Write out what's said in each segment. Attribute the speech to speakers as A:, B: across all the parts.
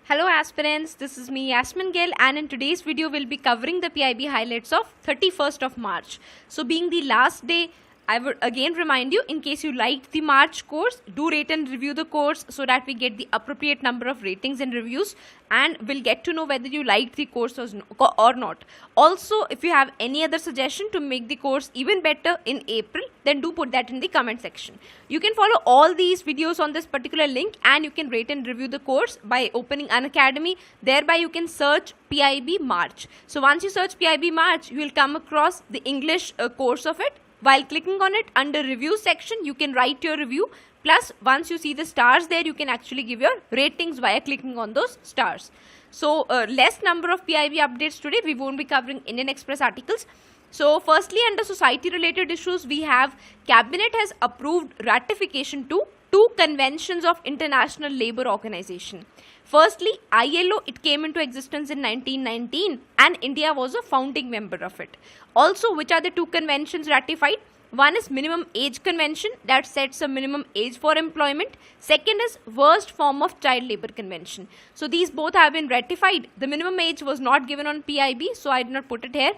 A: Hello aspirants, this is me Yasmin Gill, and in today's video we'll be covering the PIB highlights of 31st of March. So being the last day, I would again remind you, in case you liked the March course, do rate and review the course so that we get the appropriate number of ratings and reviews, and we'll get to know whether you liked the course or not. Also, if you have any other suggestion to make the course even better in April, then do put that in the comment section. You can follow all these videos on this particular link, and you can rate and review the course by opening Unacademy. Thereby you can search PIB March. So once you search PIB March, you will come across the English course of it. While clicking on it, under review section, you can write your review. Plus, once you see the stars there, you can actually give your ratings via clicking on those stars. So, less number of PIB updates today. We won't be covering Indian Express articles. So, firstly, under society related issues, we have Cabinet has approved ratification to two conventions of International Labour Organization. Firstly, ILO, it came into existence in 1919 and India was a founding member of it. Also, which are the two conventions ratified? One is Minimum Age Convention that sets a minimum age for employment. Second is Worst Form of Child Labour Convention. So these both have been ratified. The minimum age was not given on PIB, so I did not put it here.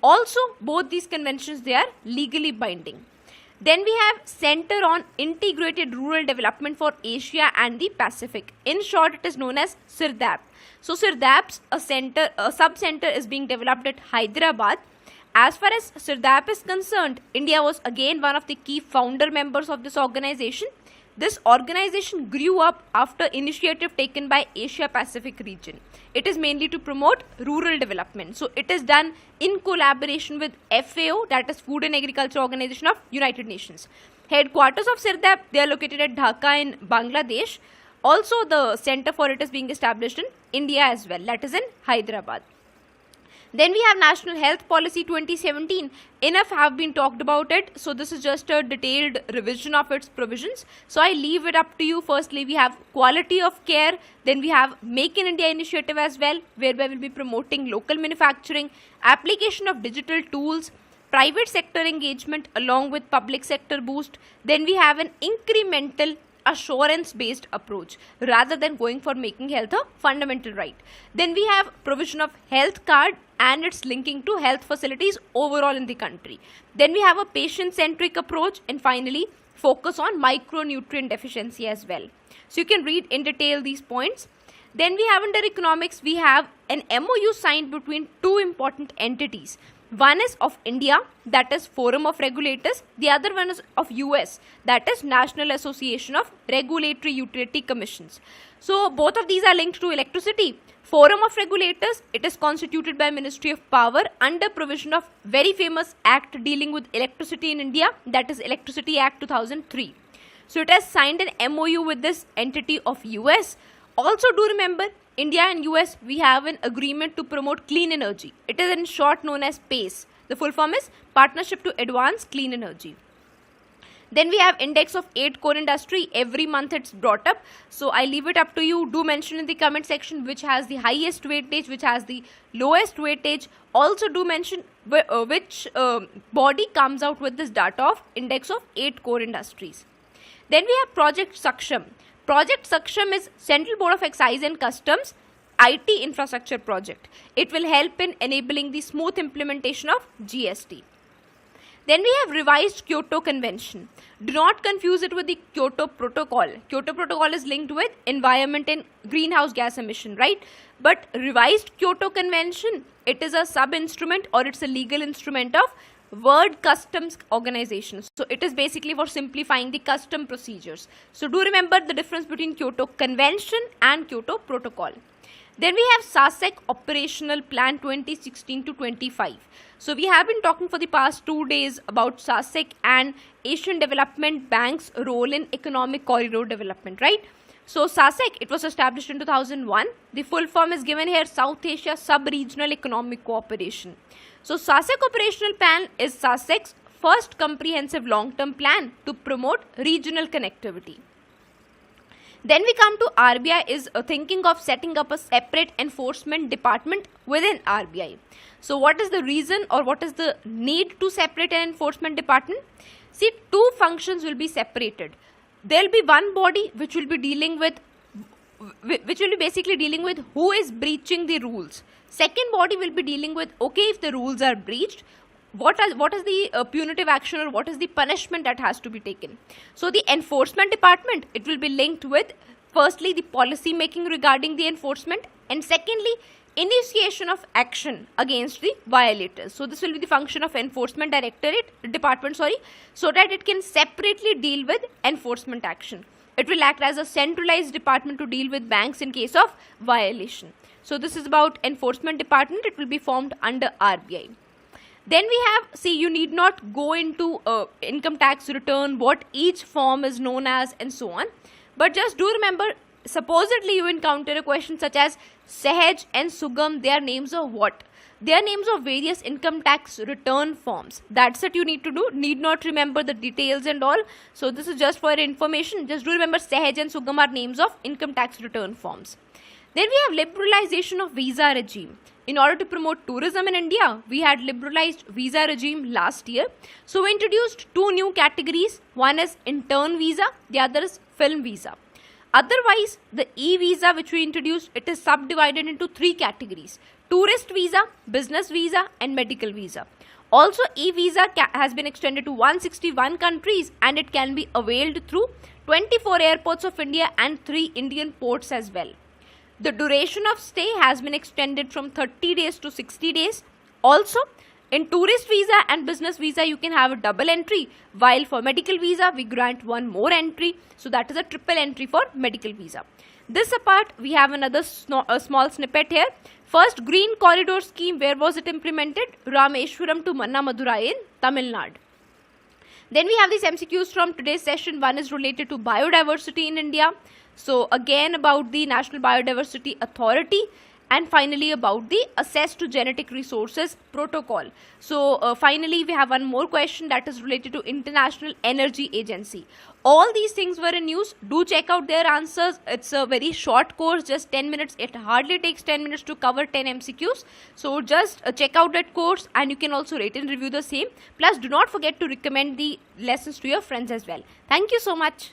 A: Also, both these conventions, they are legally binding. Then we have Center on Integrated Rural Development for Asia and the Pacific. In short, it is known as CIRDAP. So CIRDAP's a sub-center is being developed at Hyderabad. As far as CIRDAP is concerned, India was again one of the key founder members of this organization. This organization grew up after initiative taken by Asia Pacific region. It is mainly to promote rural development. So it is done in collaboration with FAO, that is Food and Agriculture Organization of United Nations. Headquarters of CIRDAP, they are located at Dhaka in Bangladesh. Also the center for it is being established in India as well, that is in Hyderabad. Then we have National Health Policy 2017. Enough have been talked about it. So this is just a detailed revision of its provisions. So I leave it up to you. Firstly, we have quality of care. Then we have Make in India initiative as well, whereby we'll be promoting local manufacturing, application of digital tools, private sector engagement along with public sector boost. Then we have an incremental assurance based approach rather than going for making health a fundamental right. Then we have provision of health card and its linking to health facilities overall in the country. Then we have a patient centric approach, and finally focus on micronutrient deficiency as well. So you can read in detail these points. Then we have under economics, we have an MOU signed between two important entities. One is of India, that is Forum of Regulators. The other one is of US, that is National Association of Regulatory Utility Commissions. So both of these are linked to electricity. Forum of Regulators, it is constituted by Ministry of Power under provision of very famous act dealing with electricity in India, that is Electricity Act 2003. So it has signed an MOU with this entity of US. Also do remember, India and US, we have an agreement to promote clean energy. It is in short known as PACE. The full form is Partnership to Advance Clean Energy. Then we have index of 8 core industry. Every month it's brought up. So I leave it up to you. Do mention in the comment section which has the highest weightage, which has the lowest weightage. Also do mention which body comes out with this data of index of 8 core industries. Then we have Project Saksham. Project Saksham is Central Board of Excise and Customs IT infrastructure project. It will help in enabling the smooth implementation of GST. Then we have revised Kyoto Convention. Do not confuse it with the Kyoto Protocol. Kyoto Protocol is linked with environment and greenhouse gas emission, right? But revised Kyoto Convention, it is a sub-instrument or it's a legal instrument of World Customs Organization. So it is basically for simplifying the custom procedures. So do remember the difference between Kyoto Convention and Kyoto Protocol. Then we have SASEC Operational Plan 2016 to 25. So we have been talking for the past 2 days about SASEC and Asian Development Bank's role in economic corridor development, right? So SASEC, it was established in 2001. The full form is given here, South Asia Sub-Regional Economic Cooperation. So SASEC Operational Plan is SASEC's first comprehensive long-term plan to promote regional connectivity. Then we come to RBI is thinking of setting up a separate enforcement department within RBI. So what is the reason or what is the need to separate an enforcement department? See, two functions will be separated. There will be one body which will be dealing with which will be basically dealing with who is breaching the rules. Second body will be dealing with, okay, if the rules are breached, what is the punitive action, or what is the punishment that has to be taken. So the enforcement department, it will be linked with, firstly, the policy making regarding the enforcement, and secondly, initiation of action against the violators. So this will be the function of enforcement department, so that it can separately deal with enforcement action. It will act as a centralized department to deal with banks in case of violation. So this is about enforcement department. It will be formed under RBI. Then we have, see, you need not go into income tax return, what each form is known as, and so on. But just do remember, supposedly you encounter a question such as Sahaj and Sugam, they are names of what? They are names of various income tax return forms. That's it you need to do. Need not remember the details and all. So this is just for information. Just do remember Sahaj and Sugam are names of income tax return forms. Then we have liberalization of visa regime. In order to promote tourism in India, we had liberalized visa regime last year. So we introduced two new categories. One is intern visa, the other is film visa. Otherwise, the e-visa which we introduced, it is subdivided into three categories: tourist visa, business visa, and medical visa. Also, e-visa has been extended to 161 countries, and it can be availed through 24 airports of India and 3 Indian ports as well. The duration of stay has been extended from 30 days to 60 days. Also, in tourist visa and business visa, you can have a double entry, while for medical visa, we grant one more entry. So that is a triple entry for medical visa. This apart, we have another small snippet here. First, Green Corridor Scheme, where was it implemented? Rameshwaram to Mannamadurai in Tamil Nadu. Then we have these MCQs from today's session. One is related to biodiversity in India. So again about the National Biodiversity Authority, and finally about the Access to Genetic Resources Protocol. So finally we have one more question that is related to International Energy Agency. All these things were in news. Do check out their answers. It's a very short course, just 10 minutes. It hardly takes 10 minutes to cover 10 MCQs. So just check out that course, and you can also rate and review the same. Plus do not forget to recommend the lessons to your friends as well. Thank you so much.